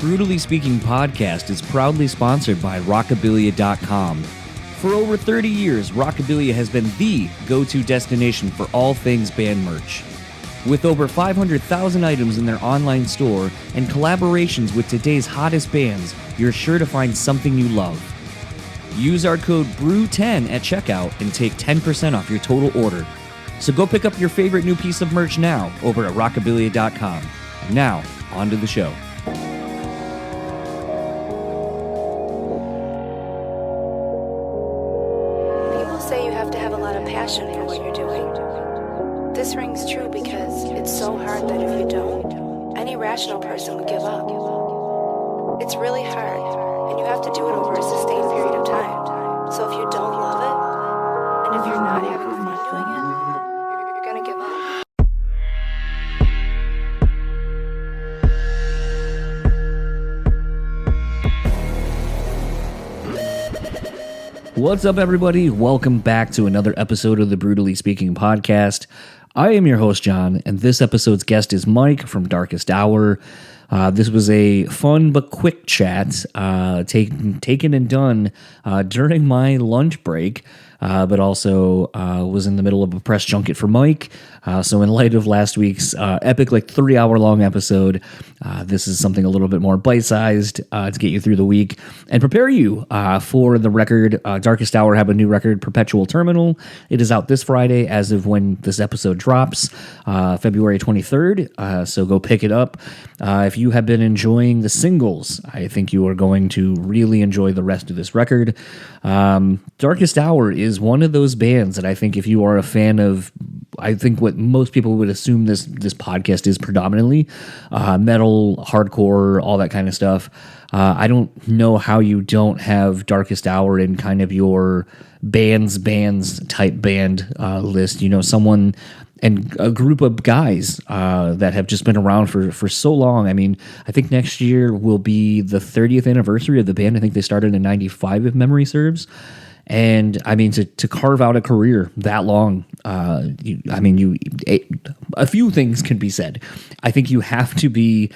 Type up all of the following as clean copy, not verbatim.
BREWtallyspeaking podcast is proudly sponsored by Rockabilia.com. For over 30 years, Rockabilia has been the go-to destination for all things band merch. With over 500,000 items in their online store and collaborations with today's hottest bands, you're sure to find something you love. Use our code BREW10 at checkout and take 10% off your total order. So go pick up your favorite new piece of merch now over at Rockabilia.com. And now, on to the show. For what you're doing. This rings true because it's so hard that if you don't, any rational person would give up. It's really hard, and you have to do it over a sustained period of time. So if you don't love it, and if you're not having fun doing it, you're gonna give up. What's up, everybody? Welcome back to another episode of the Brewtallyspeaking podcast. I am your host, John, and this episode's guest is Mike from Darkest Hour. This was a fun but quick chat taken and done during my lunch break, but also was in the middle of a press junket for Mike. So in light of last week's epic, 3-hour-long episode, this is something a little bit more bite-sized to get you through the week and prepare you for the record. Darkest Hour have a new record, Perpetual Terminal. It is out this Friday as of when this episode drops, February 23rd. So go pick it up. If you have been enjoying the singles, I think you are going to really enjoy the rest of this record. Darkest Hour is one of those bands that I think if you are a fan of, I think what most people would assume this podcast is predominantly, metal, hardcore, all that kind of stuff. I don't know how you don't have Darkest Hour in kind of your bands type band list. You know, someone and a group of guys that have just been around for so long. I mean, I think next year will be the 30th anniversary of the band. I think they started in 95, if memory serves. And I mean, to carve out a career that long, a few things can be said. I think you have to be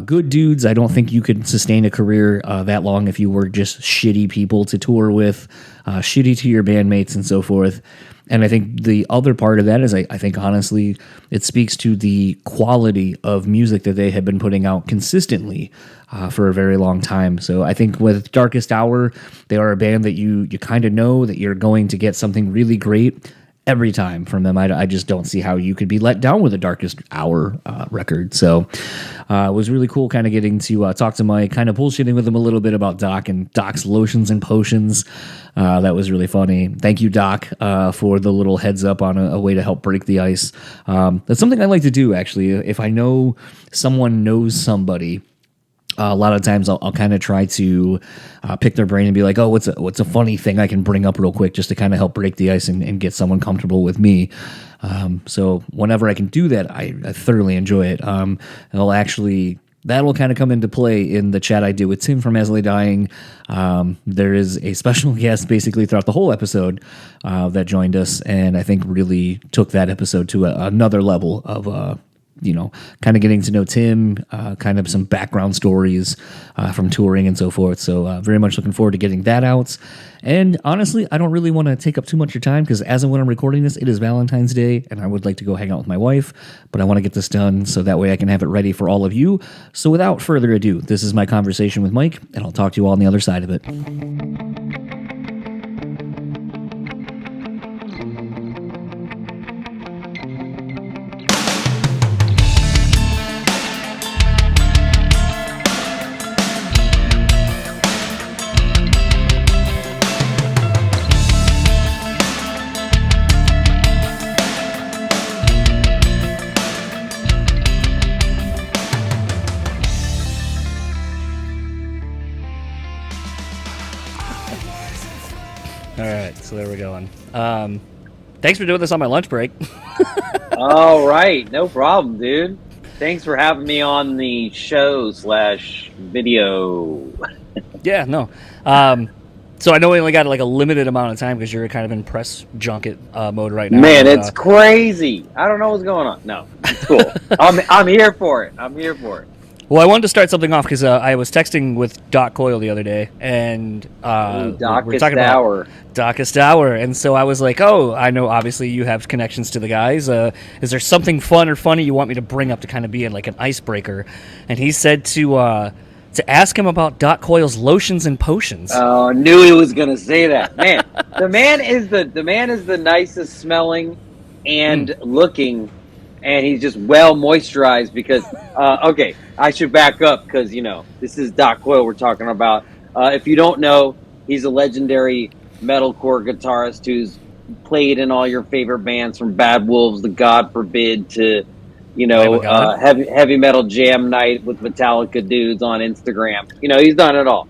good dudes. I don't think you could sustain a career that long if you were just shitty people to tour with, shitty to your bandmates and so forth. And I think the other part of that is I think, honestly, it speaks to the quality of music that they have been putting out consistently for a very long time. So I think with Darkest Hour, they are a band that you kind of know that you're going to get something really great every time from them. I just don't see how you could be let down with a Darkest Hour record. So it was really cool kind of getting to talk to Mike, kind of bullshitting with him a little bit about Doc and Doc's lotions and potions. That was really funny. Thank you, Doc, for the little heads up on a way to help break the ice. That's something I like to do, actually. If I know someone knows somebody, a lot of times I'll kind of try to pick their brain and be like, oh, what's a funny thing I can bring up real quick just to kind of help break the ice and get someone comfortable with me. So whenever I can do that, I thoroughly enjoy it. That'll kind of come into play in the chat I did with Tim from As I Lay Dying. There is a special guest basically throughout the whole episode that joined us, and I think really took that episode to another level of kind of getting to know Tim, kind of some background stories from touring and so forth. So very much looking forward to getting that out. And honestly, I don't really want to take up too much of your time because as of when I'm recording this, it is Valentine's Day and I would like to go hang out with my wife, but I want to get this done so that way I can have it ready for all of you. So without further ado, this is my conversation with Mike, and I'll talk to you all on the other side of it. All right, so there we're going. Thanks for doing this on my lunch break. All right, no problem, dude. Thanks for having me on the show/video. Yeah, no. So I know we only got like a limited amount of time because you're kind of in press junket mode right now. Man, it's crazy. I don't know what's going on. No, it's cool. I'm here for it. I'm here for it. Well, I wanted to start something off because I was texting with Doc Coyle the other day, and we're talking about Darkest Hour, and so I was like, "Oh, I know. Obviously, you have connections to the guys. Is there something fun or funny you want me to bring up to kind of be in like an icebreaker?" And he said to ask him about Doc Coyle's lotions and potions. Oh, I knew he was gonna say that. Man, the man is the nicest smelling and looking, and he's just well moisturized because okay, I should back up because this is Doc Coyle we're talking about. If you don't know, he's a legendary metalcore guitarist who's played in all your favorite bands from Bad Wolves, The God Forbid to heavy metal jam night with Metallica dudes on Instagram. He's done it all.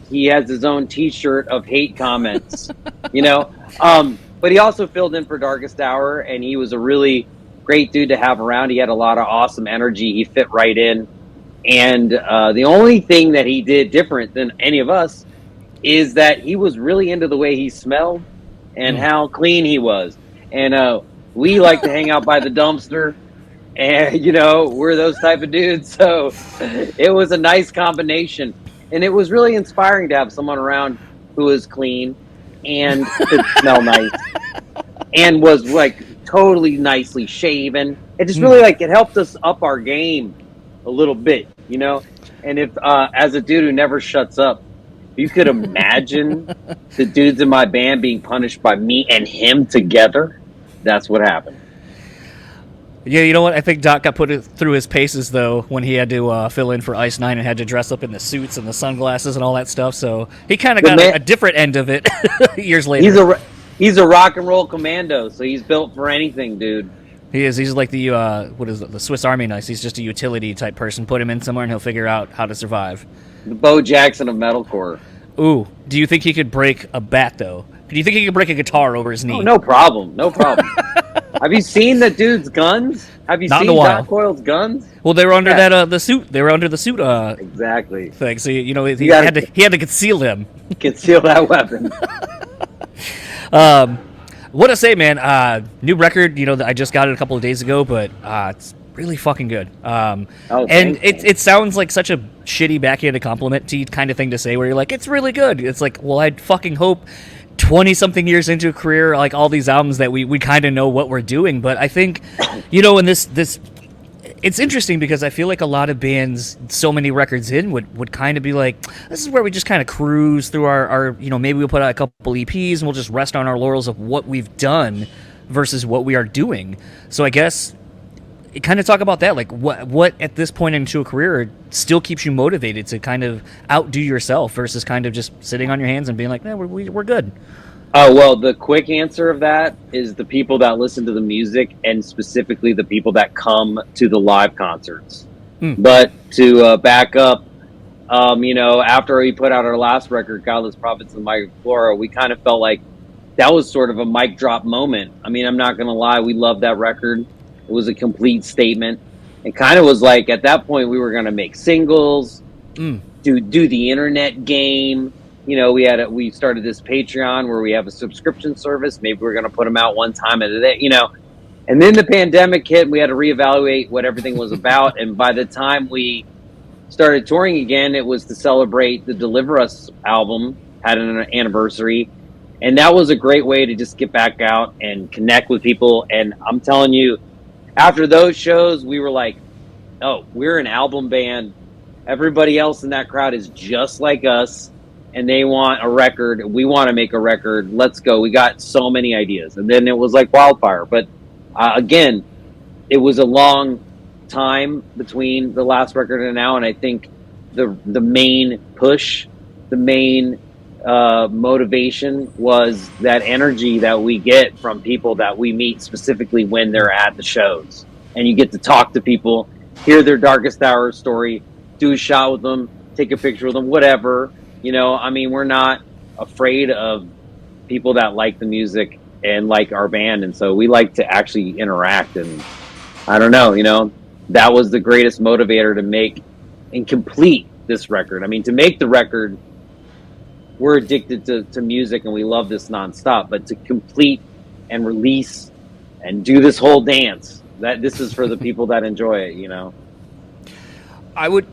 He has his own T-shirt of hate comments. But he also filled in for Darkest Hour, and he was a really great dude to have around. He had a lot of awesome energy. He fit right in. And the only thing that he did different than any of us is that he was really into the way he smelled and how clean he was. And we like to hang out by the dumpster. And, we're those type of dudes. So it was a nice combination. And it was really inspiring to have someone around who was clean and could smell nice and was like totally nicely shaven. It just really it helped us up our game a little bit, And if as a dude who never shuts up, you could imagine the dudes in my band being punished by me and him together, that's what happened. Yeah, you know what? I think Doc got put through his paces, though, when he had to fill in for Ice Nine and had to dress up in the suits and the sunglasses and all that stuff. So he kind of got a different end of it years later. He's a rock and roll commando, so he's built for anything, dude. He is. He's like the the Swiss Army knife. He's just a utility type person. Put him in somewhere and he'll figure out how to survive. The Bo Jackson of metalcore. Ooh, do you think he could break a bat, though? Do you think he could break a guitar over his knee? Oh, no problem. Have you seen the dude's guns? Have you seen Doc Coyle's guns? Well, they were under the suit. They were under the suit. Exactly. Thing. So he had to conceal them. Conceal that weapon. What to say, man? New record. I just got it a couple of days ago, but it's really fucking good. And it sounds like such a shitty backhanded compliment to kind of thing to say, where you're like, it's really good. It's like, well, I'd fucking hope 20-something years into a career, like all these albums, that we kind of know what we're doing. But I think, in this it's interesting because I feel like a lot of bands so many records in would kind of be like, this is where we just kind of cruise through our maybe we'll put out a couple EPs and we'll just rest on our laurels of what we've done versus what we are doing. So I guess kind of talk about that, like what at this point into a career still keeps you motivated to kind of outdo yourself versus kind of just sitting on your hands and being like, we're good. Oh, well, the quick answer of that is the people that listen to the music, and specifically the people that come to the live concerts. But to back up, after we put out our last record, Godless Prophets of the Mighty Flora, we kind of felt like that was sort of a mic drop moment. I mean, I'm not going to lie, we loved that record. It was a complete statement. It kind of was like, at that point, we were going to make singles, do the internet game. We started this Patreon where we have a subscription service. Maybe we're going to put them out one time a day, And then the pandemic hit, and we had to reevaluate what everything was about. And by the time we started touring again, it was to celebrate the Deliver Us album, had an anniversary. And that was a great way to just get back out and connect with people. And I'm telling you, after those shows, we were like, oh, we're an album band. Everybody else in that crowd is just like us, and they want a record. We want to make a record. Let's go. We got so many ideas. And then it was like wildfire. But again, it was a long time between the last record and now, and I think the main push, the main motivation was that energy that we get from people that we meet, specifically when they're at the shows, and you get to talk to people, hear their Darkest Hour story, do a shot with them, take a picture with them, whatever. We're not afraid of people that like the music and like our band, and so we like to actually interact. And I don't know, that was the greatest motivator to make and complete this record. I mean, to make the record, we're addicted to music and we love this nonstop, but to complete and release and do this whole dance, this is for the people that enjoy it, I would,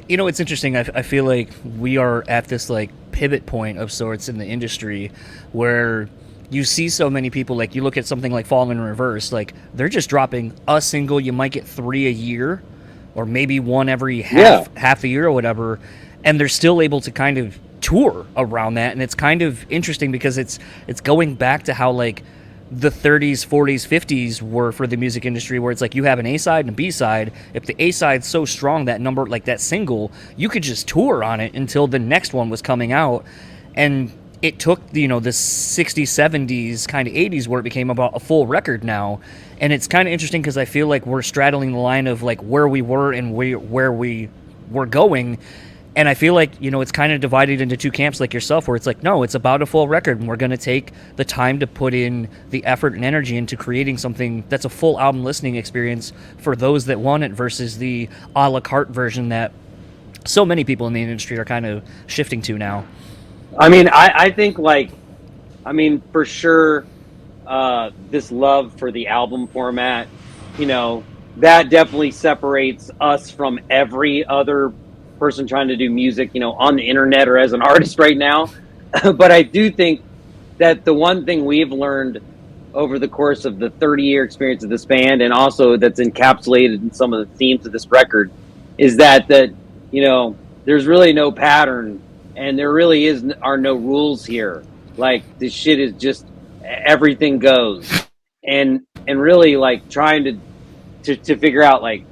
it's interesting. I feel like we are at this like pivot point of sorts in the industry where you see so many people, like you look at something like Fall in Reverse, like they're just dropping a single. You might get 3 a year or maybe one every half a year or whatever. And they're still able to kind of tour around that. And it's kind of interesting because it's going back to how like the 30s, 40s, 50s were for the music industry, where it's like you have an A-side and a B-side. If the A-side's so strong, that number, like that single, you could just tour on it until the next one was coming out. And it took, the 60s, 70s, kind of 80s, where it became about a full record now. And it's kind of interesting because I feel like we're straddling the line of like where we were and where we were going. And I feel like, it's kind of divided into two camps like yourself, where it's like, no, it's about a full record, and we're going to take the time to put in the effort and energy into creating something that's a full album listening experience for those that want it, versus the a la carte version that so many people in the industry are kind of shifting to now. I mean, I think for sure, this love for the album format, that definitely separates us from every other person trying to do music, on the internet or as an artist right now. But I do think that the one thing we've learned over the course of the 30-year experience of this band, and also that's encapsulated in some of the themes of this record, is that there's really no pattern, and there really are no rules here. Like, this shit is just everything goes, and really like trying to figure out like,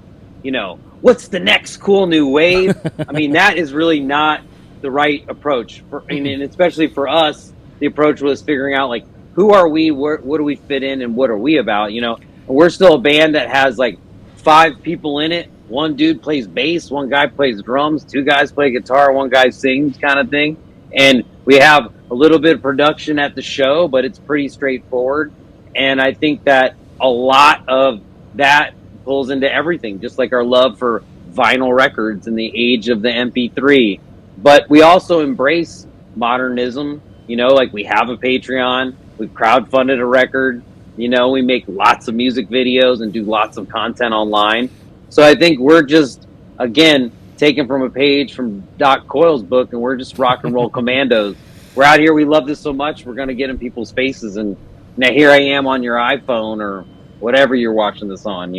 what's the next cool new wave? I mean, that is really not the right approach. And especially for us, the approach was figuring out, like, who are we, what do we fit in, and what are we about, And we're still a band that has, like, 5 people in it. One dude plays bass, one guy plays drums, 2 guys play guitar, one guy sings, kind of thing. And we have a little bit of production at the show, but it's pretty straightforward. And I think that a lot of that pulls into everything, just like our love for vinyl records in the age of the MP3. But we also embrace modernism, like we have a Patreon, we've crowdfunded a record, we make lots of music videos and do lots of content online. So I think we're just, again, taken from a page from Doc Coyle's book, and we're just rock and roll commandos. We're out here, we love this so much, we're going to get in people's faces, and now here I am on your iPhone or whatever you're watching this on,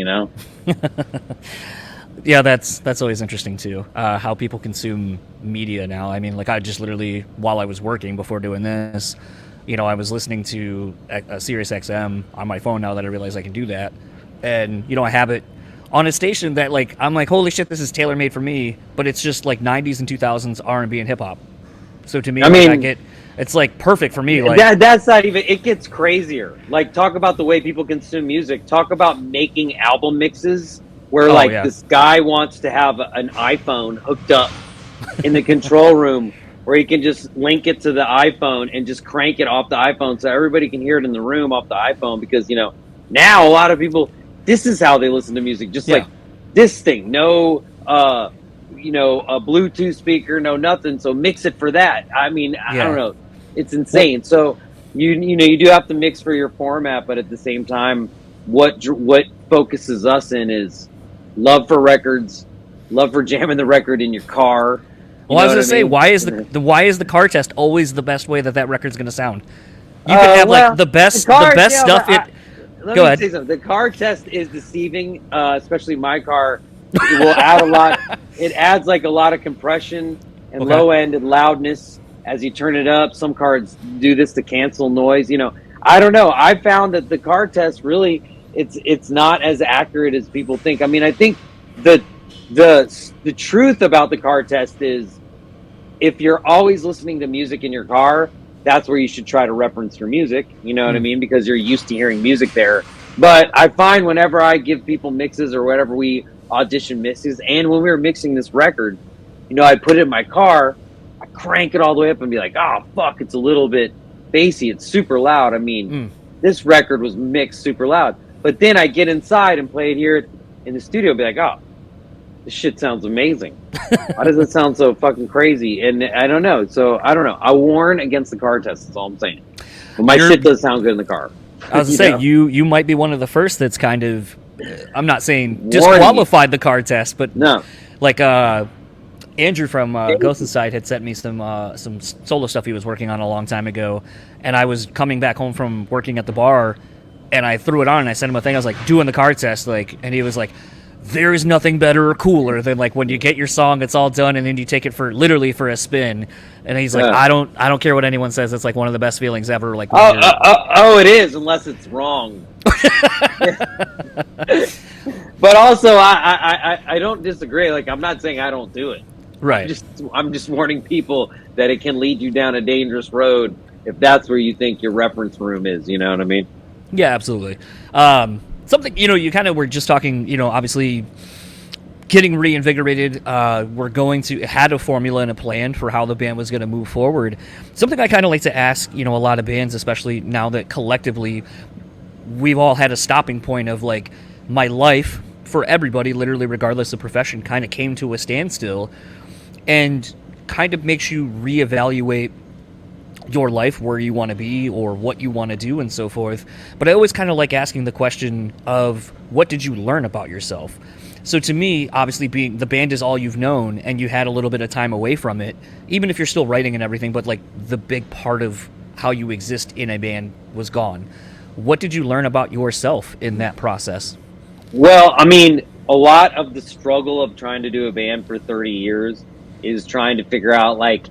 Yeah, that's always interesting too, how people consume media now. I mean, like, I just literally, while I was working before doing this, I was listening to a Sirius XM on my phone now that I realize I can do that. And, I have it on a station that, like, I'm like, holy shit, this is tailor-made for me, but it's just like 90s and 2000s R&B and hip-hop. So to me, it's like perfect for me. Like, that's not even, it gets crazier. Like, talk about the way people consume music. Talk about making album mixes where this guy wants to have an iPhone hooked up in the control room where he can just link it to the iPhone and just crank it off the iPhone so everybody can hear it in the room off the iPhone. Because, now a lot of people, this is how they listen to music. Just like this thing, no, a Bluetooth speaker, no nothing. So mix it for that. I mean, I don't know. It's insane. So you do have to mix for your format, but at the same time, what focuses us in is love for records, love for jamming the record in your car. Well, I was gonna say, why is the car test always the best way that record's gonna sound? You can have like the best stuff. Let me say something. The car test is deceiving, especially my car. It will add a lot. It adds like a lot of compression and low end and loudness as you turn it up. Some cars do this to cancel noise. I don't know. I found that the car test really, it's not as accurate as people think. I mean, I think the truth about the car test is, if you're always listening to music in your car, that's where you should try to reference your music. You know what I mean? Because you're used to hearing music there. But I find whenever I give people mixes or whatever, we audition mixes, and when we were mixing this record, I put it in my car, I crank it all the way up and be like, oh, fuck, it's a little bit bassy. It's super loud. I mean, this record was mixed super loud. But then I get inside and play it here in the studio and be like, oh, this shit sounds amazing. Why does it sound so fucking crazy? And I don't know. So I don't know. I warn against the car test. That's all I'm saying. But my shit does sound good in the car. I was going to say, you might be one of the first that's kind of, I'm not saying disqualified the car test, but no. Like Andrew from Ghost Inside had sent me some solo stuff he was working on a long time ago, and I was coming back home from working at the bar, and I threw it on and I sent him a thing. I was like, doing the card test, like, and he was like, there is nothing better or cooler than like when you get your song, it's all done, and then you take it for literally for a spin. And he's like, I don't care what anyone says. It's like one of the best feelings ever. Like, it is, unless it's wrong. But also, I don't disagree. Like, I'm not saying I don't do it. right. I'm just warning people that it can lead you down a dangerous road if that's where you think your reference room is. You know what I mean? Yeah, absolutely. Something, you kind of were just talking, obviously getting reinvigorated. We're going to had a formula and a plan for how the band was going to move forward. Something I kind of like to ask, a lot of bands, especially now that collectively we've all had a stopping point of like my life for everybody, literally regardless of profession, kind of came to a standstill, and kind of makes you reevaluate your life, where you want to be or what you want to do and so forth. But I always kind of like asking the question of what did you learn about yourself? So to me, obviously, being the band is all you've known and you had a little bit of time away from it, even if you're still writing and everything, but like the big part of how you exist in a band was gone. What did you learn about yourself in that process? Well, I mean, a lot of the struggle of trying to do a band for 30 years is trying to figure out like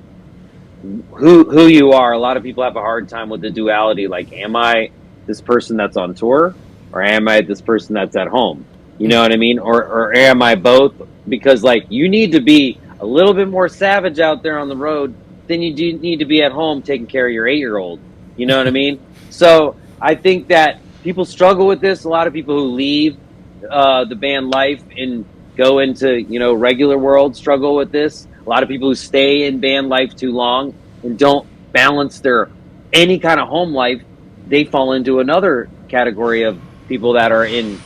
who you are. A lot of people have a hard time with the duality. Like, am I this person that's on tour, or am I this person that's at home? You know what I mean? Or am I both? Because like, you need to be a little bit more savage out there on the road than you do need to be at home taking care of your 8-year-old. You know what I mean? So I think that people struggle with this. A lot of people who leave the band life and go into, regular world struggle with this. A lot of people who stay in band life too long and don't balance their any kind of home life, they fall into another category of people that are in,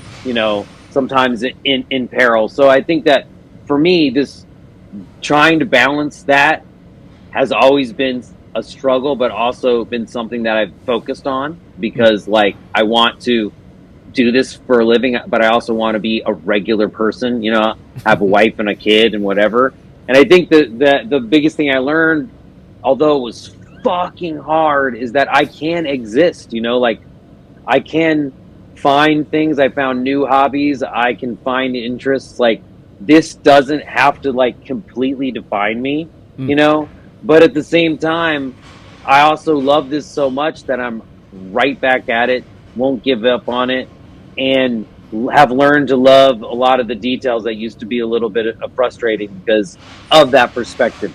sometimes in peril. So I think that for me, this trying to balance that has always been a struggle, but also been something that I've focused on, because like, I want to do this for a living, but I also want to be a regular person, have a wife and a kid and whatever. And I think that the biggest thing I learned, although it was fucking hard, is that I can exist, like I can find things. I found new hobbies. I can find interests. Like, this doesn't have to like completely define me, but at the same time, I also love this so much that I'm right back at it, won't give up on it, and have learned to love a lot of the details that used to be a little bit frustrating because of that perspective.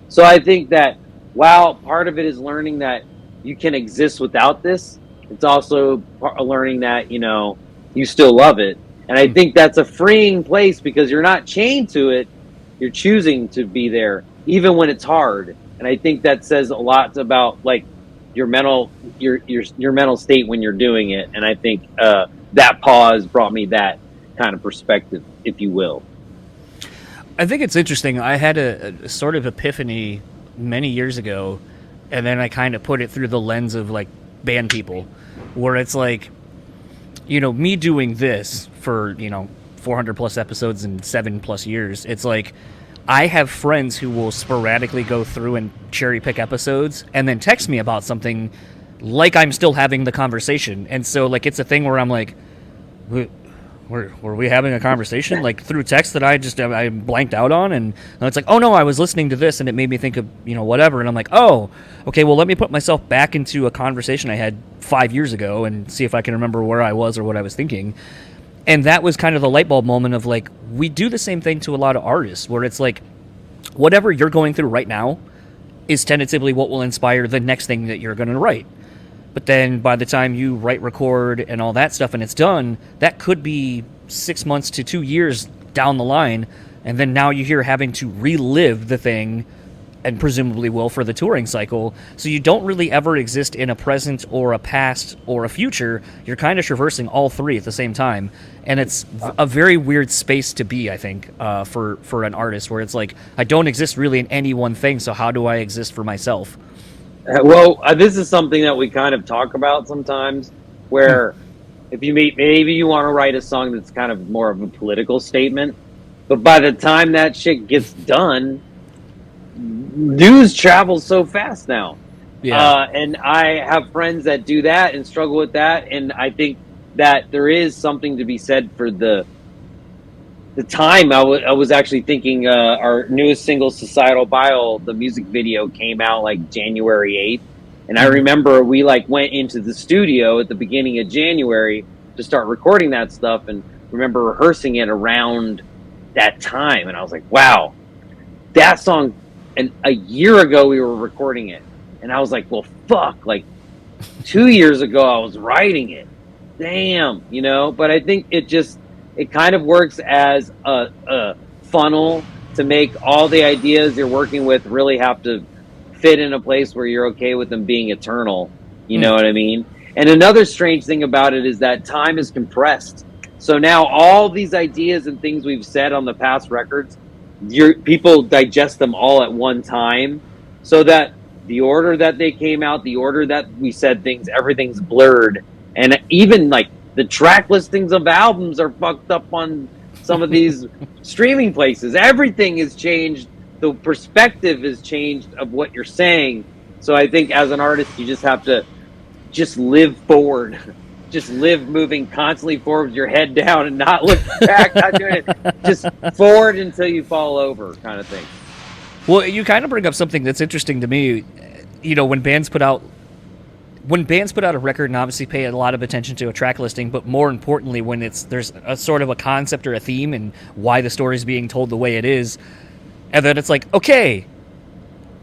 So I think that while part of it is learning that you can exist without this, it's also learning that, you still love it. And I think that's a freeing place, because you're not chained to it. You're choosing to be there, even when it's hard. And I think that says a lot about like your mental state when you're doing it. And I think that pause brought me that kind of perspective, if you will. I think it's interesting. I had a sort of epiphany many years ago, and then I kind of put it through the lens of like band people, where it's like, me doing this for 400 plus episodes and 7+ years. It's like I have friends who will sporadically go through and cherry pick episodes and then text me about something like I'm still having the conversation. And so like, it's a thing where I'm like, were we having a conversation like through text that I blanked out on? And it's like, oh no, I was listening to this and it made me think of, whatever. And I'm like, oh, okay, well, let me put myself back into a conversation I had 5 years ago and see if I can remember where I was or what I was thinking. And that was kind of the light bulb moment of like, we do the same thing to a lot of artists, where it's like, whatever you're going through right now is tentatively what will inspire the next thing that you're going to write. But then by the time you write, record, and all that stuff and it's done, that could be 6 months to 2 years down the line. And then now you're having to relive the thing, and presumably will for the touring cycle. So you don't really ever exist in a present or a past or a future. You're kind of traversing all three at the same time. And it's a very weird space to be, I think, for an artist, where it's like, I don't exist really in any one thing, so how do I exist for myself? Well, this is something that we kind of talk about sometimes, where if you maybe you want to write a song that's kind of more of a political statement, But by the time that shit gets done, news travels so fast now. Yeah. And I have friends that do that and struggle with that. And I think that there is something to be said for the time. I was actually thinking our newest single, Societal Bile, the music video came out like January 8th. And I remember we like went into the studio at the beginning of January to start recording that stuff, and remember rehearsing it around that time. And I was like, wow, that song. And a year ago we were recording it. And I was like, well, fuck, like 2 years ago I was writing it. Damn, you know? But I think it kind of works as a funnel to make all the ideas you're working with really have to fit in a place where you're okay with them being eternal. You know what I mean? And another strange thing about it is that time is compressed. So now all these ideas and things we've said on the past records, people digest them all at one time, so that the order that they came out, the order that we said things, everything's blurred. And even like the track listings of albums are fucked up on some of these streaming places. Everything is changed. The perspective is changed of what you're saying. So I think as an artist, you just have to just live forward. Just live moving constantly forward with your head down and not look back, not doing it. Just forward until you fall over, kind of thing. Well, you kind of bring up something that's interesting to me. You know, when bands put out a record and obviously pay a lot of attention to a track listing, but more importantly, when there's a sort of a concept or a theme and why the story is being told the way it is, and then it's like, okay,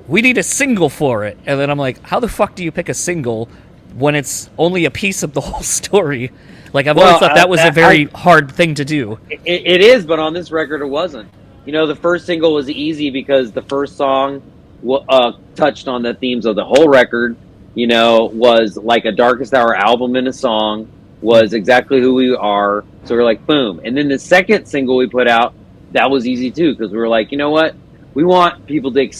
we need a single for it. And then I'm like, how the fuck do you pick a single when it's only a piece of the whole story? Like, I've always thought that was a very hard thing to do. It is, but on this record, it wasn't. You know, the first single was easy because the first song touched on the themes of the whole record. You know, was like a Darkest Hour album in a song, was exactly who we are. So we're like, boom. And then the second single we put out, that was easy too, because we were like, you know what? We want people to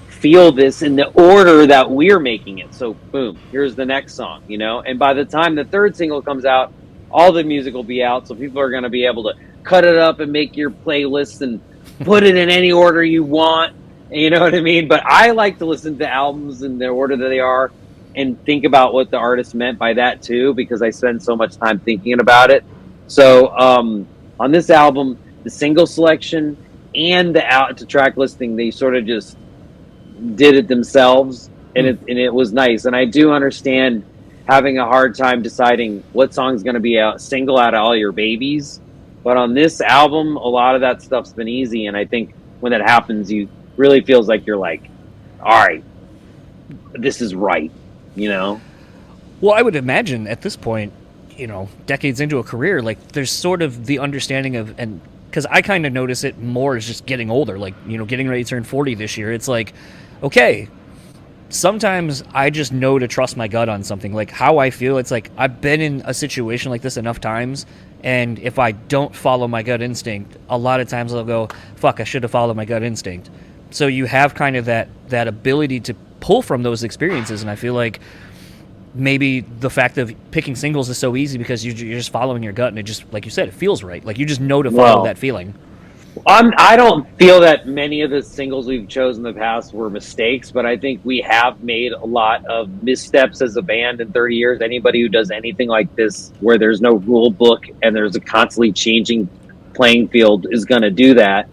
feel this in the order that we're making it. So boom, here's the next song, you know? And by the time the third single comes out, all the music will be out. So people are going to be able to cut it up and make your playlist and put it in any order you want. You know what I mean? But I like to listen to albums in the order that they are and think about what the artist meant by that too, because I spend so much time thinking about it. So on this album, the single selection and the track listing, they sort of just did it themselves, and it was nice. And I do understand having a hard time deciding what song's going to be a single out of all your babies. But on this album, a lot of that stuff's been easy, and I think when that happens, you really feels like you're like, all right, this is right, you know? Well, I would imagine at this point, you know, decades into a career, like there's sort of the understanding of, and because I kind of notice it more as just getting older, like, you know, getting ready to turn 40 this year. It's like, okay, sometimes I just know to trust my gut on something, like how I feel. It's like I've been in a situation like this enough times, and if I don't follow my gut instinct, a lot of times I'll go, fuck, I should have followed my gut instinct. So you have kind of that ability to pull from those experiences, and I feel like maybe the fact of picking singles is so easy because you're just following your gut, and it just, like you said, it feels right. Like you just know to follow that feeling. I don't feel that many of the singles we've chosen in the past were mistakes, but I think we have made a lot of missteps as a band in 30 years. Anybody who does anything like this, where there's no rule book and there's a constantly changing playing field, is going to do that.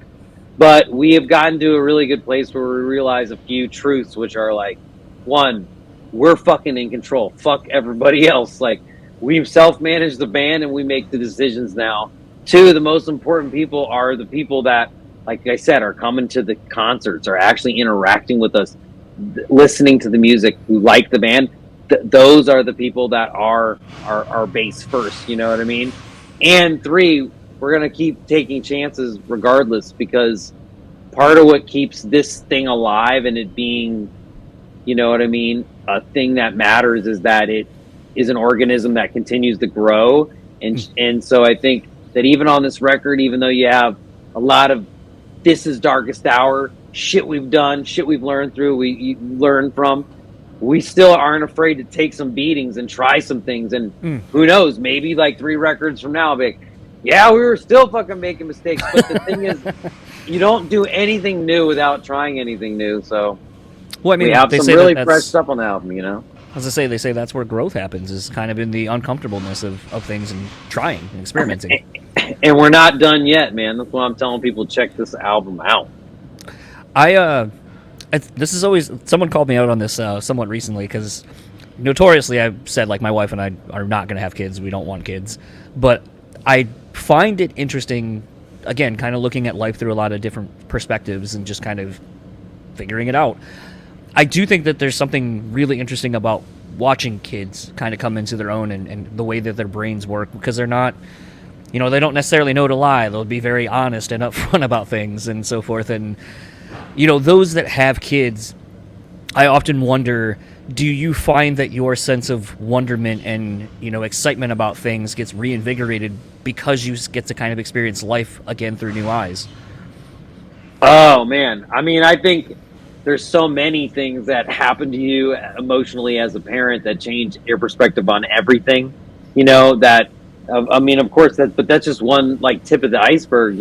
But we have gotten to a really good place where we realize a few truths, which are like, one, we're fucking in control. Fuck everybody else. Like, we've self-managed the band and we make the decisions now. Two, the most important people are the people that, like I said, are coming to the concerts, are actually interacting with us, listening to the music, who like the band. Those are the people that are our base first, you know what I mean? And three, we're going to keep taking chances regardless, because part of what keeps this thing alive and it being, you know what I mean, a thing that matters, is that it is an organism that continues to grow. And so I think that even on this record, even though you have a lot of this is Darkest Hour, shit we've done, shit we've learned through, we learn from, we still aren't afraid to take some beatings and try some things. And who knows, maybe like 3 records from now, I'll be like, Yeah, we were still fucking making mistakes. But the thing is, you don't do anything new without trying anything new. So Well, I we mean, have they some say really fresh that's, stuff on the album, you know? as I say, they say that's where growth happens, is kind of in the uncomfortableness of things and trying and experimenting. And we're not done yet, man. That's why I'm telling people, check this album out. This is always, someone called me out on this somewhat recently, because notoriously I've said, like, my wife and I are not going to have kids. We don't want kids. But I find it interesting, again, kind of looking at life through a lot of different perspectives and just kind of figuring it out. I do think that there's something really interesting about watching kids kind of come into their own, and the way that their brains work, because they're not, they don't necessarily know to lie. They'll be very honest and upfront about things and so forth. And, those that have kids, I often wonder, do you find that your sense of wonderment and, excitement about things gets reinvigorated because you get to kind of experience life again through new eyes? Oh, man. I mean, I think there's so many things that happen to you emotionally as a parent that change your perspective on everything, that, I mean, of course, but that's just one, like, tip of the iceberg,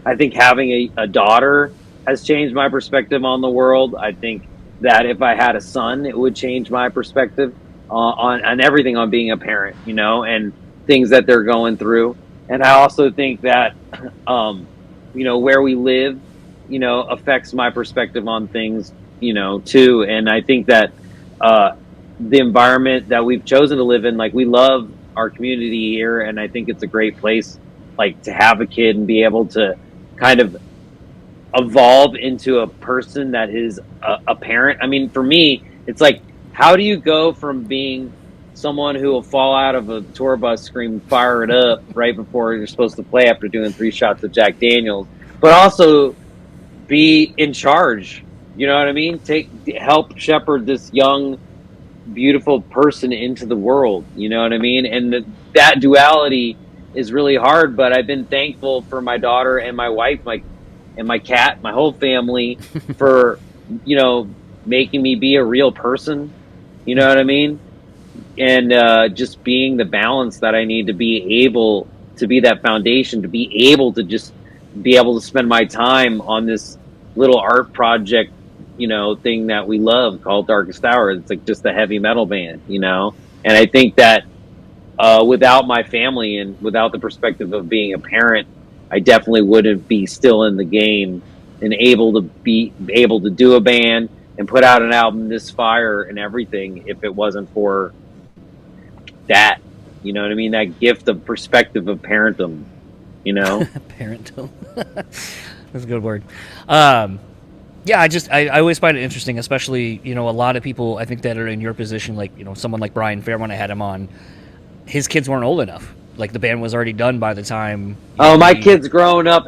I think having a daughter has changed my perspective on the world. I think that if I had a son, it would change my perspective on everything, on being a parent, and things that they're going through. And I also think that, where we live, affects my perspective on things, too. And I think that the environment that we've chosen to live in, like, we love our community here, and I think it's a great place, like, to have a kid and be able to kind of evolve into a person that is a parent. I mean, for me, it's like, how do you go from being someone who will fall out of a tour bus screaming "fire it up" right before you're supposed to play after doing 3 shots of Jack Daniels, but also be in charge? You know what I mean? Help shepherd this young, beautiful person into the world. You know what I mean? And that duality is really hard, but I've been thankful for my daughter and my wife, and my cat, my whole family, for, making me be a real person. You know what I mean? And just being the balance that I need to be able to be that foundation, to be able to just be able to spend my time on this little art project, thing that we love called Darkest Hour. It's like just a heavy metal band, And I think that without my family and without the perspective of being a parent, I definitely wouldn't be still in the game and able to do a band and put out an album this fire and everything if it wasn't for that. You know what I mean? That gift of perspective of parentum, Parental. That's a good word. Yeah, I always find it interesting, especially, a lot of people, I think, that are in your position, like, someone like Brian Fair, when I had him on, his kids weren't old enough. Like, the band was already done by the time. My kid's growing up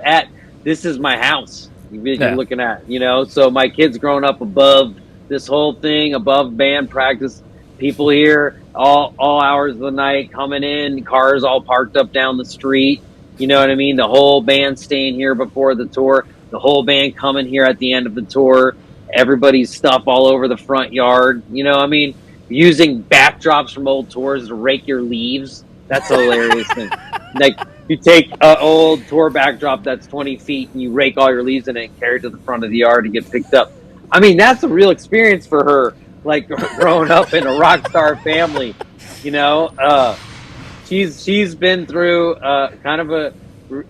this is my house. You're looking at, so my kid's growing up above this whole thing, above band practice. People here all hours of the night coming in, cars all parked up down the street. You know what I mean? The whole band staying here before the tour, the whole band coming here at the end of the tour, everybody's stuff all over the front yard. Using backdrops from old tours to rake your leaves. That's a hilarious thing. Like, you take an old tour backdrop that's 20 feet and you rake all your leaves in it and carry it to the front of the yard to get picked up. I mean, that's a real experience for her, like, growing up in a rock star family. She's been through kind of a,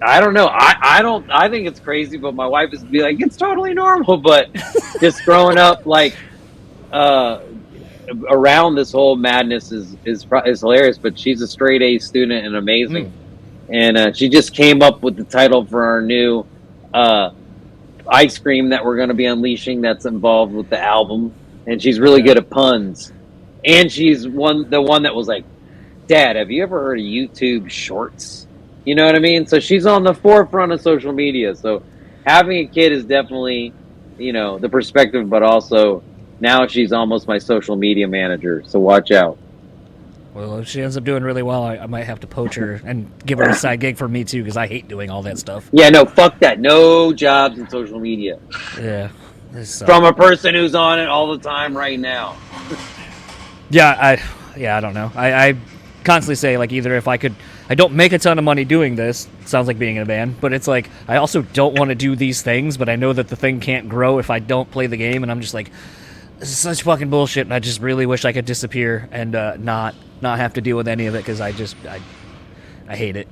I don't know. I think it's crazy, but my wife is be like, it's totally normal. But just growing up, like, around this whole madness is hilarious. But she's a straight A student and amazing. And she just came up with the title for our new ice cream that we're going to be unleashing that's involved with the album. And she's really good at puns. And she's the one that was like, Dad, have you ever heard of YouTube Shorts? You know what I mean? So she's on the forefront of social media. So having a kid is definitely, the perspective, but also now she's almost my social media manager. So watch out. Well, if she ends up doing really well, I might have to poach her and give her a side gig for me, too, because I hate doing all that stuff. Yeah, no, fuck that. No jobs in social media. Yeah. From a person who's on it all the time right now. I don't know. I constantly say, like, either if I could I don't make a ton of money doing this. Sounds like being in a band, but it's like I also don't want to do these things, but I know that the thing can't grow if I don't play the game, and I'm just like, this is such fucking bullshit, and I just really wish I could disappear and not have to deal with any of it because I hate it.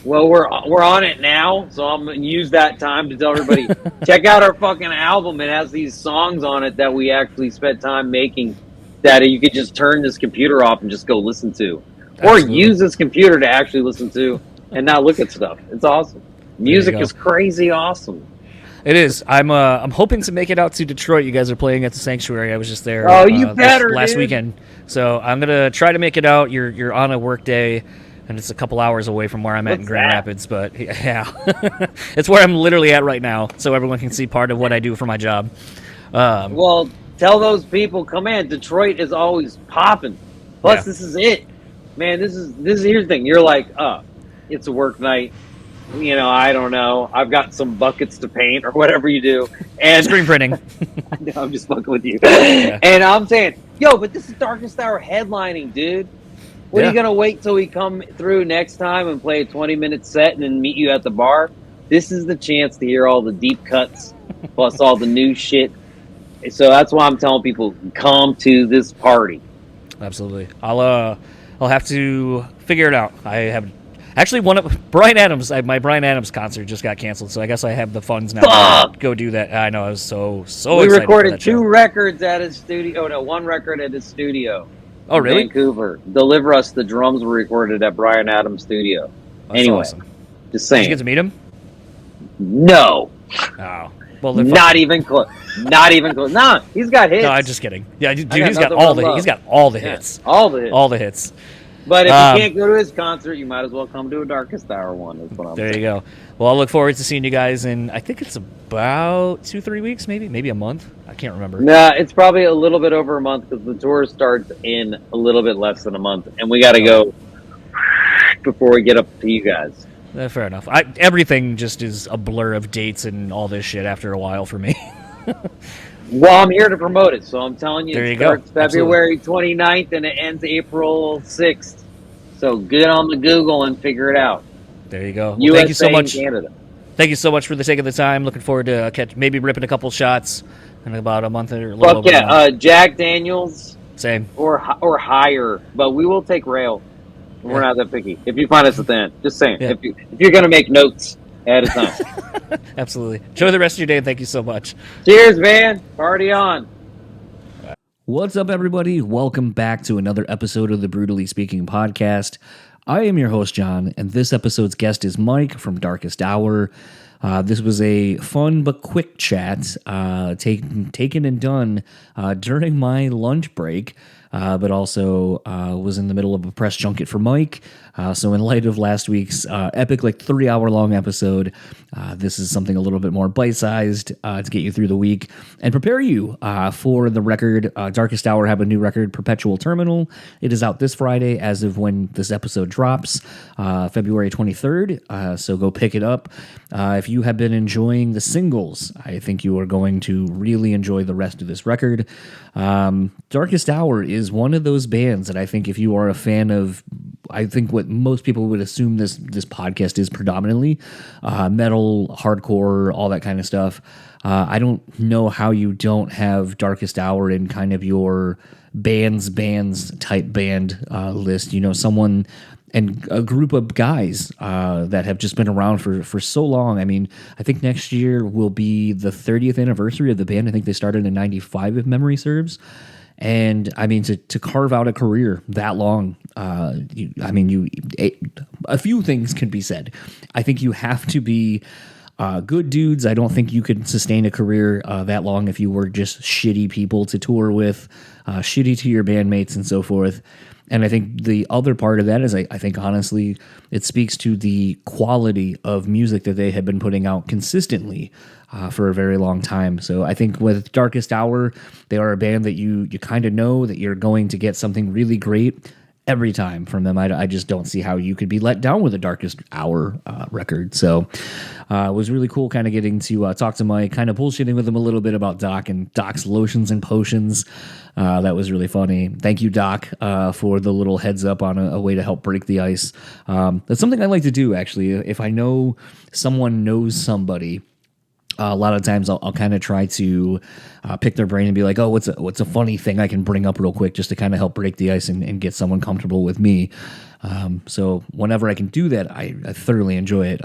Well, we're on it now, so I'm gonna use that time to tell everybody check out our fucking album. It has these songs on it that we actually spent time making that you could just turn this computer off and just go listen to, Absolutely. or use this computer to actually listen to and not look at stuff. It's awesome. Music is crazy awesome. It is. I'm hoping to make it out to Detroit. You guys are playing at the Sanctuary. I was just there. Oh, you better, last dude. weekend. So I'm gonna try to make it out. You're on a work day. And it's a couple hours away from where I'm at in Grand Rapids, but yeah, it's where I'm literally at right now, so everyone can see part of what I do for my job. Well, tell those people, come in. Detroit is always popping. Plus, This is it, man. This is here's the thing. You're like, it's a work night. You know, I don't know. I've got some buckets to paint or whatever you do, and Screen printing. No, I'm just fucking with you. Yeah. And I'm saying, yo, but this is Darkest Hour headlining, dude. What, are you going to wait till we come through next time and play a 20-minute set and then meet you at the bar? This is the chance to hear all the deep cuts plus all the new shit. So that's why I'm telling people, come to this party. Absolutely. I'll have to figure it out. I have actually Bryan Adams. My Bryan Adams concert just got canceled, so I guess I have the funds now to go do that. I know. I was so we excited. We recorded 2 records at his studio. Oh, no, 1 record at his studio. Oh, really? Vancouver. Deliver Us, the drums were recorded at Bryan Adams' studio. That's anyway, awesome. Just saying. Did you get to meet him? No. Oh. Well, not even close. Not even close. Nah, he's got hits. No, I'm just kidding. Yeah, dude, he's got got all the hits. All the hits. All the hits. But if you can't go to his concert, you might as well come to a Darkest Hour one. That's what I'm saying. There you go. Well, I'll look forward to seeing you guys in, I think it's about 2-3 weeks, maybe a month. I can't remember. Nah, it's probably a little bit over a month because the tour starts in a little bit less than a month, and we got to go before we get up to you guys. Fair enough. Everything just is a blur of dates and all this shit after a while for me. Well, I'm here to promote it, so I'm telling you, There it you go. starts February 29th and it ends April 6th. So get on the Google and figure it out. There you go. Well, USA thank you so much. Canada. Thank you so much for the sake of the time. Looking forward to maybe ripping a couple shots in about a month or a little over a month. Jack Daniels. Same. Or higher, but we will take rail. We're not that picky. If you find us at the end, just saying. Yeah. If you're going to make notes ahead of time. Absolutely. Enjoy the rest of your day, and thank you so much. Cheers, man. Party on. What's up, everybody? Welcome back to another episode of the Brewtallyspeaking podcast. I am your host, John, and this episode's guest is Mike from Darkest Hour. This was a fun but quick chat taken and done during my lunch break, but also was in the middle of a press junket for Mike. So in light of last week's epic, 3-hour-long episode, this is something a little bit more bite-sized to get you through the week and prepare you for the record. Darkest Hour have a new record, Perpetual Terminal. It is out this Friday as of when this episode drops, February 23rd. So go pick it up. If you have been enjoying the singles, I think you are going to really enjoy the rest of this record. Darkest Hour is one of those bands that I think if you are a fan of, I think what most people would assume this podcast is predominantly metal, hardcore, all that kind of stuff. I don't know how you don't have Darkest Hour in kind of your bands type band list. You know, someone and a group of guys that have just been around for so long. I mean, I think next year will be the 30th anniversary of the band. I think they started in 95, if memory serves. And I mean, to carve out a career that long, a few things can be said. I think you have to be good dudes. I don't think you could sustain a career that long if you were just shitty people to tour with, shitty to your bandmates and so forth. And I think the other part of that is I think honestly it speaks to the quality of music that they have been putting out consistently for a very long time. So I think with Darkest Hour, they are a band that you kind of know that you're going to get something really great every time from them. I just don't see how you could be let down with a Darkest Hour record. So it was really cool kind of getting to talk to Mike, kind of bullshitting with him a little bit about Doc and Doc's lotions and potions. That was really funny. Thank you, Doc, for the little heads up on a way to help break the ice. That's something I like to do, actually. If I know someone knows somebody, a lot of times I'll kind of try to pick their brain and be like, oh, what's a funny thing I can bring up real quick just to kind of help break the ice and get someone comfortable with me. So whenever I can do that, I thoroughly enjoy it.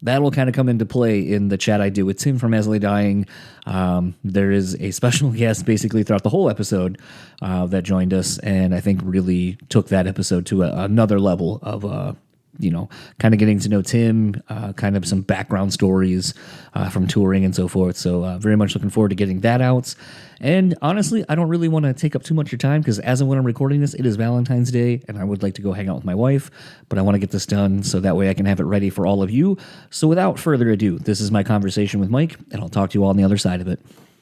That'll kind of come into play in the chat I did with Tim from As I Lay Dying. There is a special guest basically throughout the whole episode that joined us, and I think really took that episode to another level of kind of getting to know Tim, kind of some background stories from touring and so forth. So very much looking forward to getting that out. And honestly, I don't really want to take up too much of your time because as of when I'm recording this, it is Valentine's Day and I would like to go hang out with my wife, but I want to get this done so that way I can have it ready for all of you. So without further ado, this is my conversation with Mike, and I'll talk to you all on the other side of it.